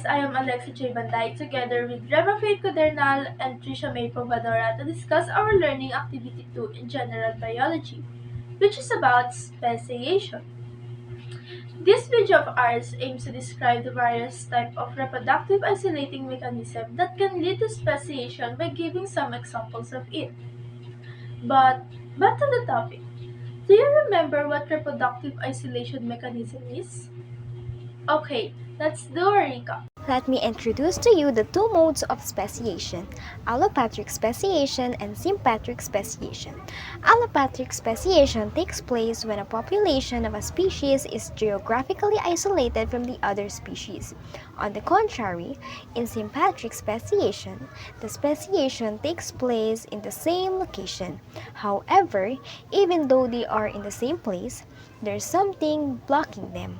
I am Banday together with Remah Cuadernal and Trisha Mae Povadora to discuss our learning activity 2 in general biology, which is about speciation. This video of ours aims to describe the various types of reproductive isolating mechanism that can lead to speciation by giving some examples of it. But back to the topic. Do you remember what reproductive isolation mechanism is? Okay, let's do a recap. Let me introduce to you the two modes of speciation, allopatric speciation and sympatric speciation. Allopatric speciation takes place when a population of a species is geographically isolated from the other species. On the contrary, in sympatric speciation, the speciation takes place in the same location. However, even though they are in the same place, there's something blocking them.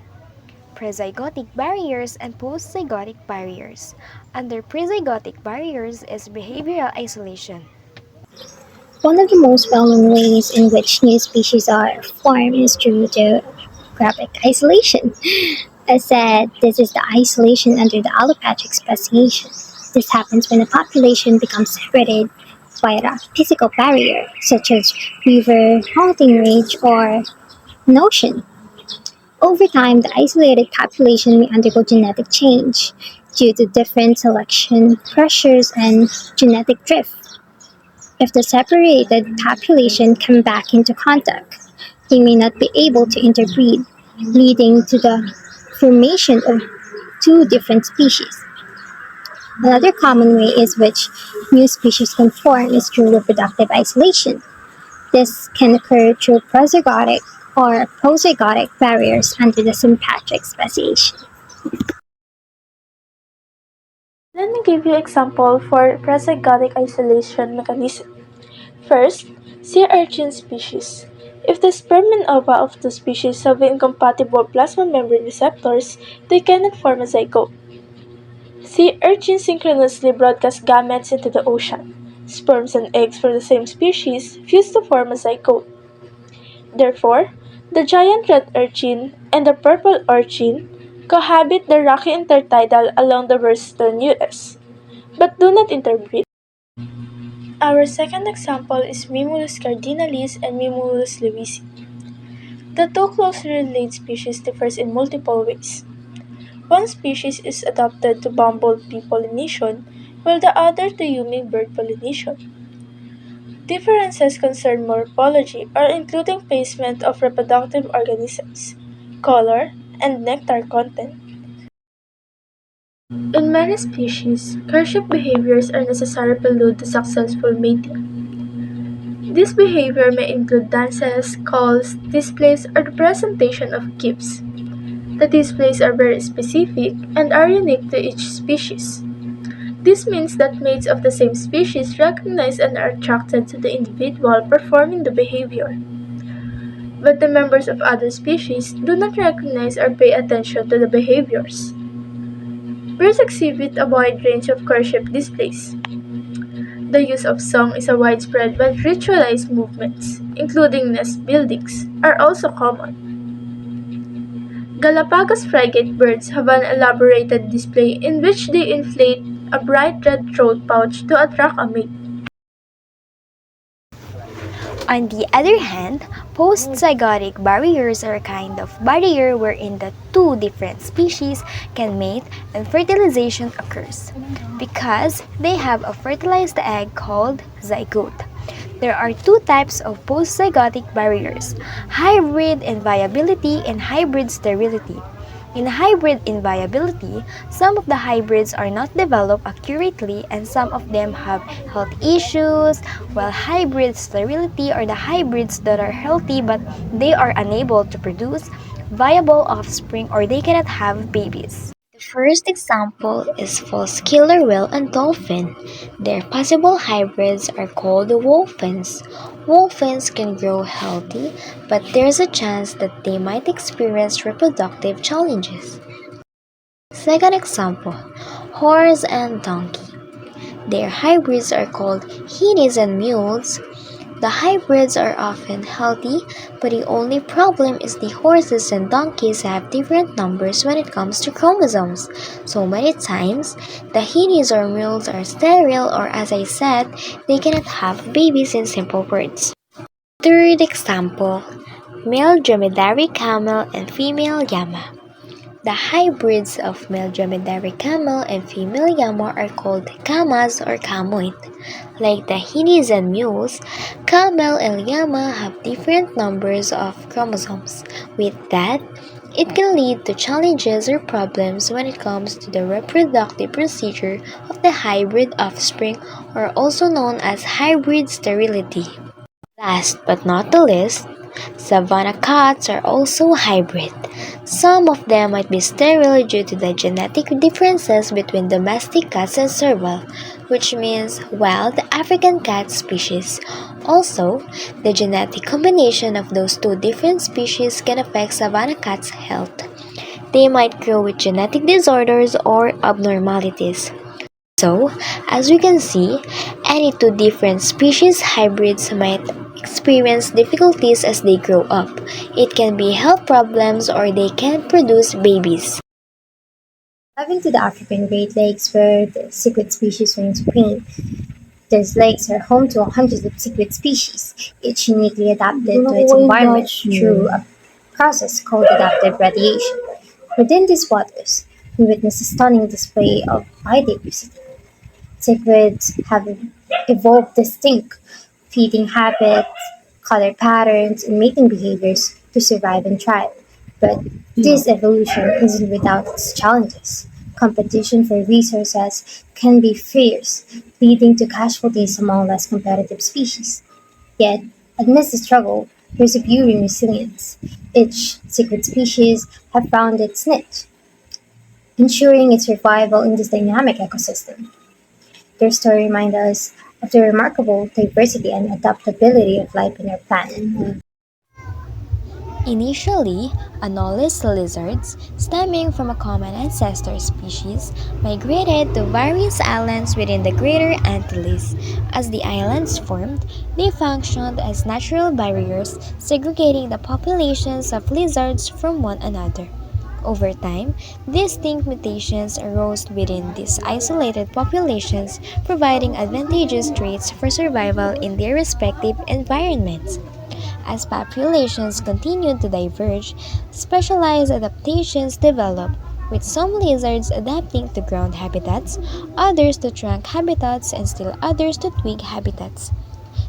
Prezygotic barriers and postzygotic barriers. Under prezygotic barriers is behavioral isolation. One of the most well-known ways in which new species are formed is through geographic isolation. As said, this is the isolation under the allopatric speciation. This happens when a population becomes separated by a physical barrier, such as river, mountain range, or an ocean. Over time, the isolated population may undergo genetic change due to different selection pressures and genetic drift. If the separated population come back into contact, they may not be able to interbreed, leading to the formation of two different species. Another common way in which new species can form is through reproductive isolation. This can occur through prozygotic or prozygotic barriers under the sympatric speciation. Let me give you example for prezygotic isolation mechanism. First, sea urchin species. If the sperm and ova of the species have incompatible plasma membrane receptors, they cannot form a zygote. Sea urchins synchronously broadcast gametes into the ocean. Sperms and eggs from the same species fuse to form a zygote. Therefore, the giant red urchin and the purple urchin cohabit the rocky intertidal along the western US, but do not interbreed. Our second example is Mimulus cardinalis and Mimulus lewisi. The two closely related species differs in multiple ways. One species is adapted to bumblebee pollination, while the other to hummingbird pollination. Differences concern morphology or including placement of reproductive organisms, color, and nectar content. In many species, courtship behaviors are necessary prelude to successful mating. This behavior may include dances, calls, displays, or the presentation of gifts. The displays are very specific and are unique to each species. This means that mates of the same species recognize and are attracted to the individual performing the behavior, but the members of other species do not recognize or pay attention to the behaviors. Birds exhibit a wide range of courtship displays. The use of song is a widespread but ritualized movements, including nest buildings, are also common. Galapagos frigate birds have an elaborated display in which they inflate a bright red throat pouch to attract a mate. On the other hand, postzygotic barriers are a kind of barrier wherein the two different species can mate and fertilization occurs, because they have a fertilized egg called zygote. There are two types of postzygotic barriers, hybrid inviability and hybrid sterility. In hybrid inviability, some of the hybrids are not developed accurately and some of them have health issues, while hybrid sterility are the hybrids that are healthy but they are unable to produce viable offspring or they cannot have babies. The first example is false killer whale and dolphin. Their possible hybrids are called wolphins. Wolphins can grow healthy, but there's a chance that they might experience reproductive challenges. Second example, horse and donkey. Their hybrids are called hinnies and mules. The hybrids are often healthy, but the only problem is the horses and donkeys have different numbers when it comes to chromosomes. So many times, the heinies or mules are sterile, or as I said, they cannot have babies in simple words. Third example, male dromedary camel and female llama. The hybrids of male dromedary camel and female llama are called camas or camoid. Like the heinies and mules, camel and llama have different numbers of chromosomes. With that, it can lead to challenges or problems when it comes to the reproductive procedure of the hybrid offspring, or also known as hybrid sterility. Last but not the least, Savannah cats are also hybrid. Some of them might be sterile due to the genetic differences between domestic cats and serval, which means wild African cat species. Also, the genetic combination of those two different species can affect Savannah cats' health. They might grow with genetic disorders or abnormalities. So, as we can see, any two different species hybrids might experience difficulties as they grow up. It can be health problems or they can produce babies. Diving to the African Great Lakes where the cichlid species reign supreme. These lakes are home to hundreds of cichlid species, each uniquely adapted to its environment through a process called adaptive radiation. Within these waters, we witness a stunning display of biodiversity. Cichlids have evolved distinct feeding habits, color patterns, and mating behaviors to survive and thrive. But this evolution isn't without its challenges. Competition for resources can be fierce, leading to casualties among less competitive species. Yet, amidst the struggle, there's a beauty in resilience. Each cichlid species has found its niche, ensuring its survival in this dynamic ecosystem. Their story reminds us of the remarkable diversity and adaptability of life in our planet. Initially, anolis lizards, stemming from a common ancestor species, migrated to various islands within the Greater Antilles. As the islands formed, they functioned as natural barriers, segregating the populations of lizards from one another. Over time, distinct mutations arose within these isolated populations, providing advantageous traits for survival in their respective environments. As populations continued to diverge, specialized adaptations developed, with some lizards adapting to ground habitats, others to trunk habitats, and still others to twig habitats.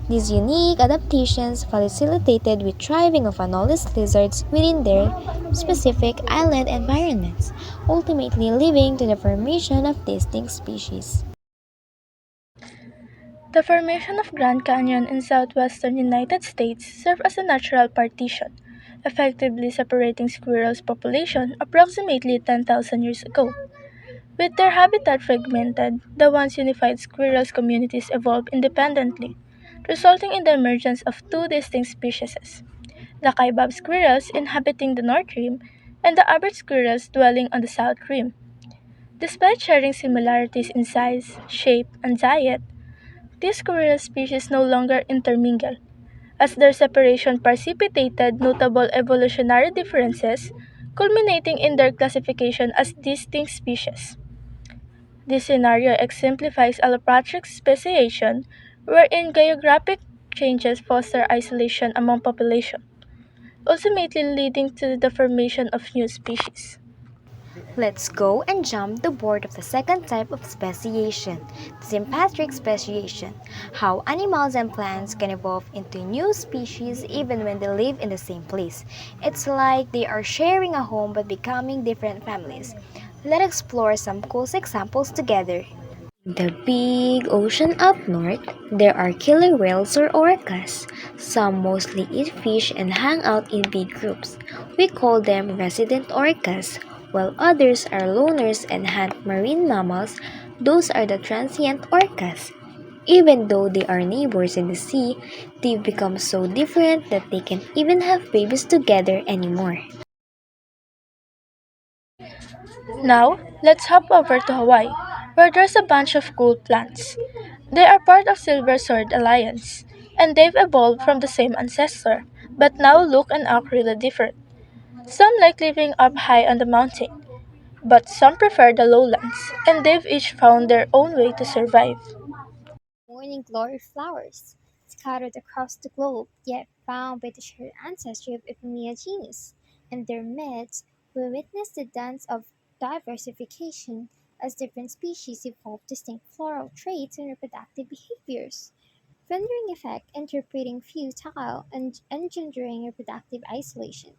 These unique adaptations facilitated the thriving of anolis lizards within their specific island environments, ultimately leading to the formation of distinct species. The formation of Grand Canyon in southwestern United States served as a natural partition, effectively separating squirrels' population approximately 10,000 years ago. With their habitat fragmented, the once unified squirrels communities evolved independently, resulting in the emergence of two distinct species: the kaibab squirrels inhabiting the north rim and the average squirrels dwelling on the south rim. Despite sharing similarities in size, shape, and diet, these squirrel species no longer intermingle, as their separation precipitated notable evolutionary differences, culminating in their classification as distinct species. This scenario exemplifies allopatric speciation, wherein geographic changes foster isolation among population, ultimately leading to the formation of new species. Let's go and jump the board of the second type of speciation, sympatric speciation, how animals and plants can evolve into new species even when they live in the same place. It's like they are sharing a home but becoming different families. Let's explore some cool examples together. The big ocean up north, there are killer whales or orcas. Some mostly eat fish and hang out in big groups. We call them resident orcas, while others are loners and hunt marine mammals. Those are the transient orcas. Even though they are neighbors in the sea, they've become so different that they can't even have babies together anymore. Now, let's hop over to Hawaii, where there's a bunch of cool plants. They are part of Silver Sword Alliance, and they've evolved from the same ancestor, but now look and act really different. Some like living up high on the mountain, but some prefer the lowlands, and they've each found their own way to survive. Morning glory flowers, scattered across the globe, yet bound by the shared ancestry of Ipomoea genus. In their midst, we witness the dance of diversification as different species evolve distinct floral traits and reproductive behaviors. Rendering effect interpreting futile and engendering reproductive isolation.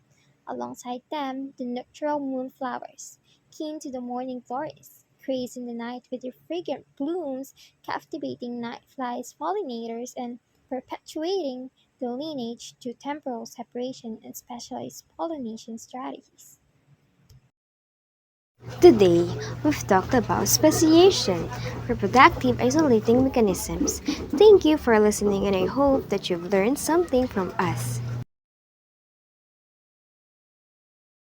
Alongside them, the nocturnal moonflowers, keen to the morning glories, craze in the night with their fragrant blooms, captivating night flies, pollinators, and perpetuating the lineage through temporal separation and specialized pollination strategies. Today, we've talked about speciation, reproductive isolating mechanisms. Thank you for listening, and I hope that you've learned something from us.